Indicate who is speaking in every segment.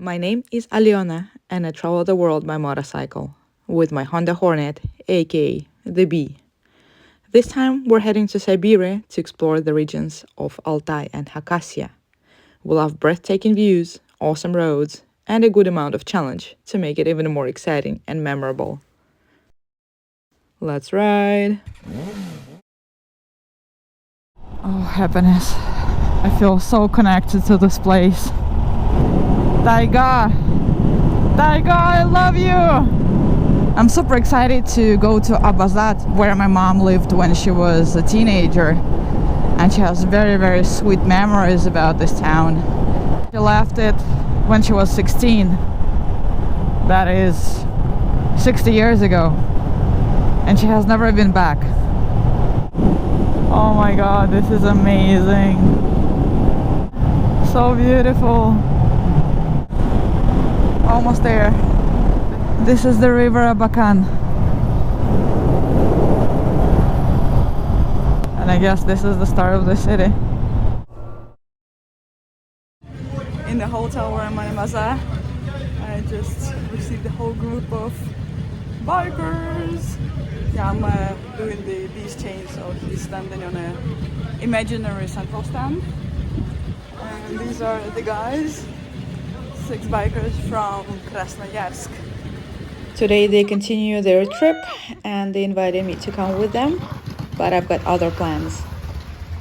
Speaker 1: My name is Aliona, and I travel the world by motorcycle with my Honda Hornet, aka the Bee. This time we're heading to Siberia to explore the regions of Altai and Khakassia. We'll have breathtaking views, awesome roads, and a good amount of challenge to make it even more exciting and memorable. Let's ride! Oh, happiness. I feel so connected to this place. Taiga! Taiga, I love you! I'm super excited to go to Abaza, where my mom lived when she was a teenager. And she has very, very sweet memories about this town. She left it when she was 16. That is 60 years ago. And she has never been back. Oh my god, this is amazing. So beautiful. Almost there. This is the river Abakan. And I guess this is the start of the city. In the hotel where I'm in Abaza, I just received a whole group of bikers. Yeah, I'm doing the beast change, so he's standing on an imaginary central stand. And these are the guys, 6 bikers from Krasnoyarsk. Today they continue their trip and they invited me to come with them, but I've got other plans.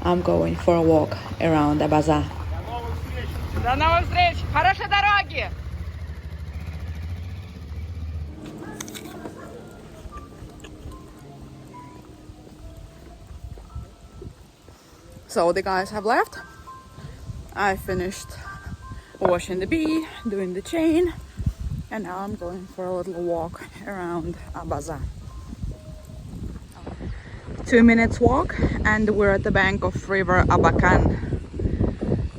Speaker 1: I'm going for a walk around Abaza. До новых встреч! Хорошей дороги! So the guys have left. I finished washing the bee, doing the chain, and now I'm going for a little walk around Abaza. 2 minutes walk and we're at the bank of river Abakan.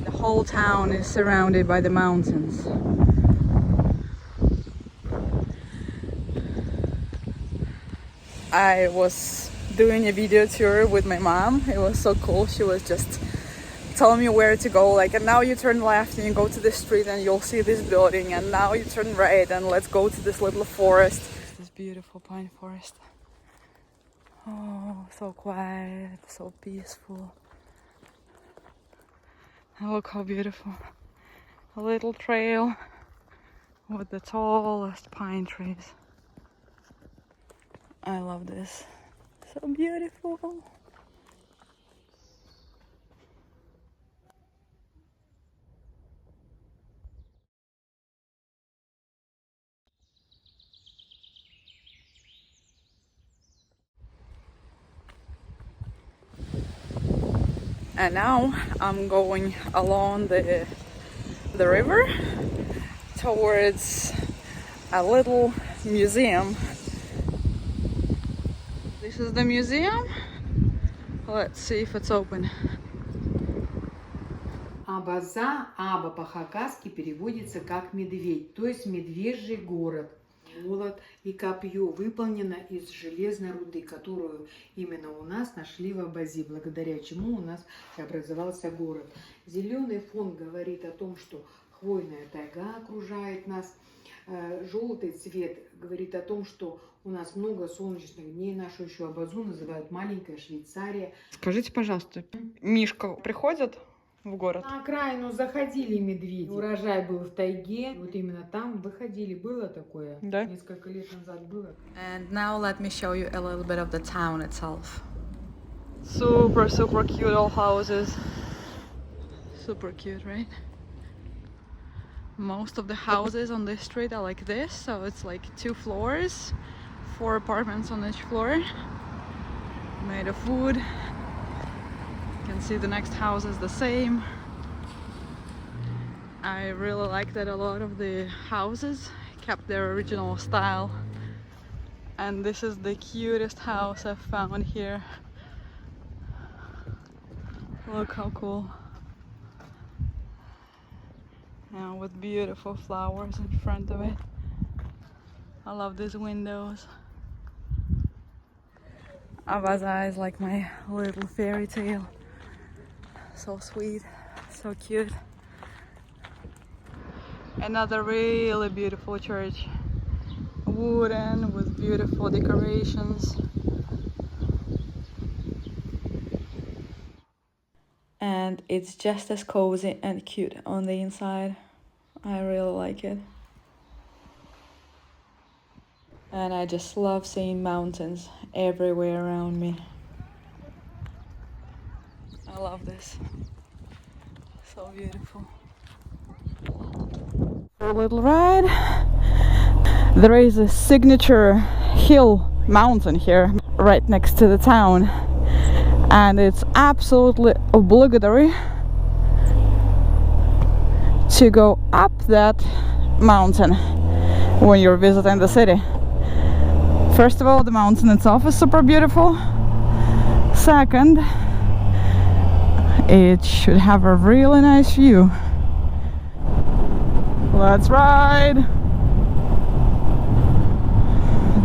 Speaker 1: The whole town is surrounded by the mountains. I was doing a video tour with my mom. It was so cool. She was just telling me where to go, like, and now you turn left and you go to this street and you'll see this building, and now you turn right and let's go to this little forest. This beautiful pine forest. Oh, so quiet, so peaceful. And look how beautiful. A little trail with the tallest pine trees. I love this. So beautiful. And now I'm going along the river towards a little museum. This is the museum. Let's see if it's open.
Speaker 2: Абаза, Аба по-хакасски переводится как медведь, то есть медвежий город. Молот и копье выполнено из железной руды, которую именно у нас нашли в Абазе, благодаря чему у нас образовался город. Зеленый фон говорит о том, что хвойная тайга окружает нас. Желтый цвет говорит о том, что у нас много солнечных дней. Нашу еще Абазу называют маленькая Швейцария.
Speaker 1: Скажите, пожалуйста, Мишка приходит в город?
Speaker 2: На окраину заходили медведи. Урожай был в тайге. Вот именно там выходили. Было такое?
Speaker 1: Да.
Speaker 2: Несколько лет назад было.
Speaker 1: And now let me show you a little bit of the town itself. Super, super cute old houses. Super cute, right? Most of the houses on this street are like this, so it's like 2 floors, 4 apartments on each floor, made of wood. You can see the next house is the same. I really like that a lot of the houses kept their original style. And this is the cutest house I've found here. Look how cool. Yeah, with beautiful flowers in front of it. I love these windows. Abaza is like my little fairy tale. So sweet, so cute. Another really beautiful church. Wooden with beautiful decorations. And it's just as cozy and cute on the inside. I really like it. And I just love seeing mountains everywhere around me. I love this. So beautiful. For a little ride. There is a signature hill mountain here right next to the town. And it's absolutely obligatory to go up that mountain when you're visiting the city. First of all, the mountain itself is super beautiful. Second, it should have a really nice view. Let's ride!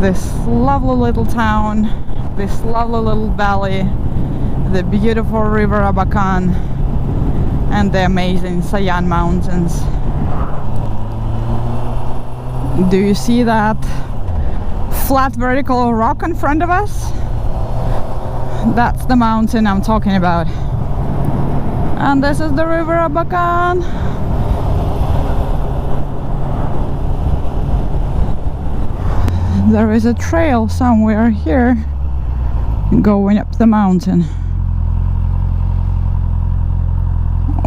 Speaker 1: This lovely little town, this lovely little valley, the beautiful river Abakan, and the amazing Sayan Mountains. Do you see that flat vertical rock in front of us? That's the mountain I'm talking about. And this is the river Abakan. There is a trail somewhere here going up the mountain.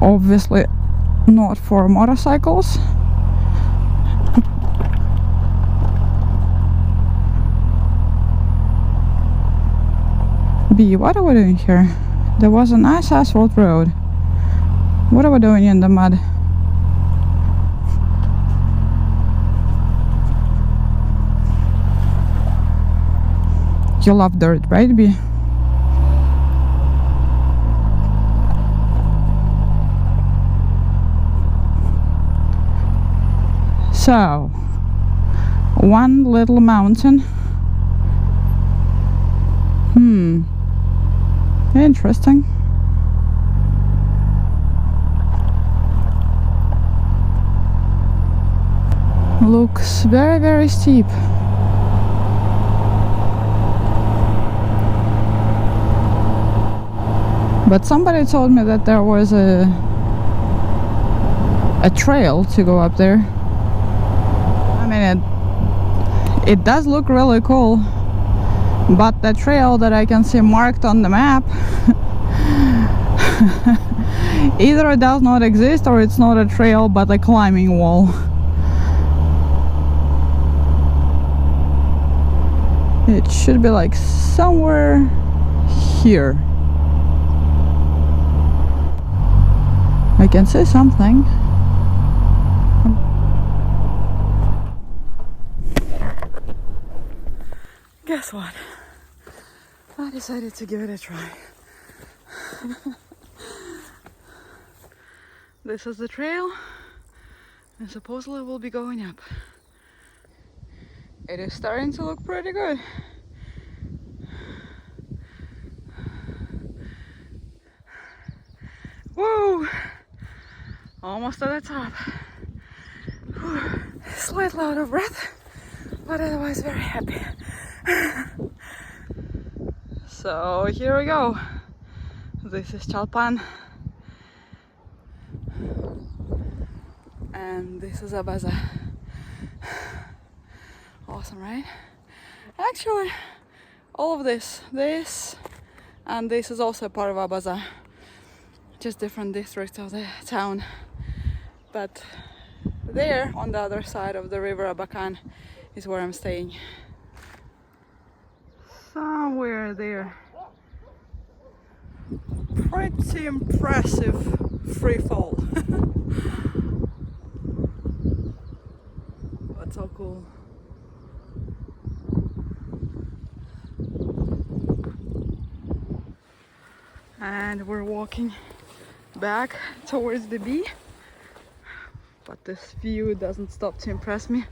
Speaker 1: Obviously not for motorcycles. B, what are we doing here? There was a nice asphalt road. What are we doing in the mud? You love dirt, right, B? So, one little mountain. Interesting. Looks very, very steep. But somebody told me that there was a trail to go up there. I mean, it does look really cool, but the trail that I can see marked on the map either it does not exist or it's not a trail but a climbing wall. It should be like somewhere here. I can see something. Guess what? I decided to give it a try. This is the trail, and supposedly we'll be going up. It is starting to look pretty good. Woo! Almost at the top. Whew. Slightly out of breath, but otherwise very happy. So here we go. This is Chalpan. And this is Abaza. Awesome, right? Actually, all of this and this is also part of Abaza. Just different districts of the town. But there, on the other side of the river Abakan, is where I'm staying. Somewhere there. Pretty impressive free fall. But so cool. And we're walking back towards the bee, but this view doesn't stop to impress me.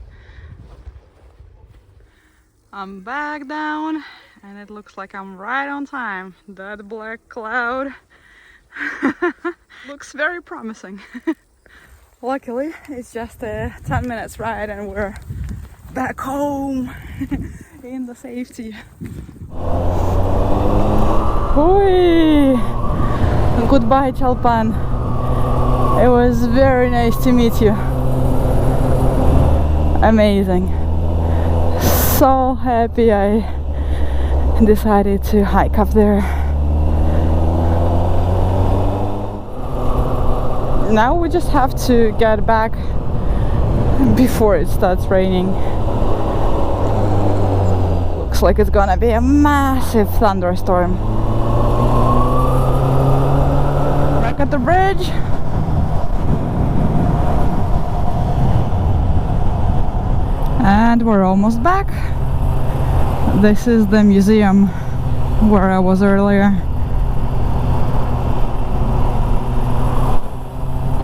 Speaker 1: I'm back down and it looks like I'm right on time. That black cloud looks very promising. Luckily, it's just a 10 minutes ride and we're back home in the safety. Hui! Goodbye, Chalpan. It was very nice to meet you. Amazing. So happy I decided to hike up there. Now we just have to get back before it starts raining. Looks like it's gonna be a massive thunderstorm. Back at the bridge. And we're almost back. This is the museum where I was earlier.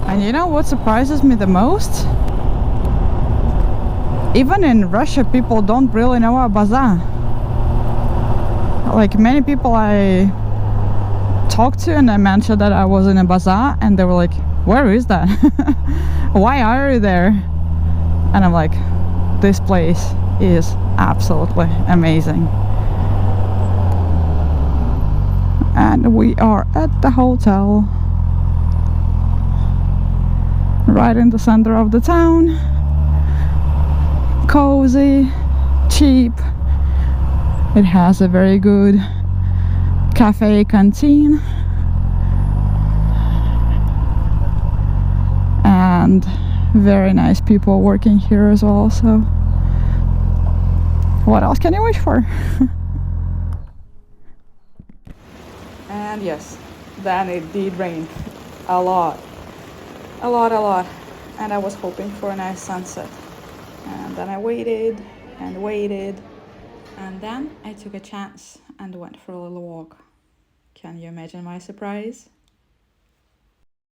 Speaker 1: And you know what surprises me the most? Even in Russia, people don't really know Abaza. Like many people I talked to and I mentioned that I was in Abaza and they were like, where is that? Why are you there? And I'm like, this place is absolutely amazing. And we are at the hotel right in the center of the town. Cozy, cheap. It has a very good cafe canteen and very nice people working here as well, so what else can you wish for? And yes, then it did rain a lot, and I was hoping for a nice sunset, and then I waited and waited, and then I took a chance and went for a little walk. Can you imagine my surprise?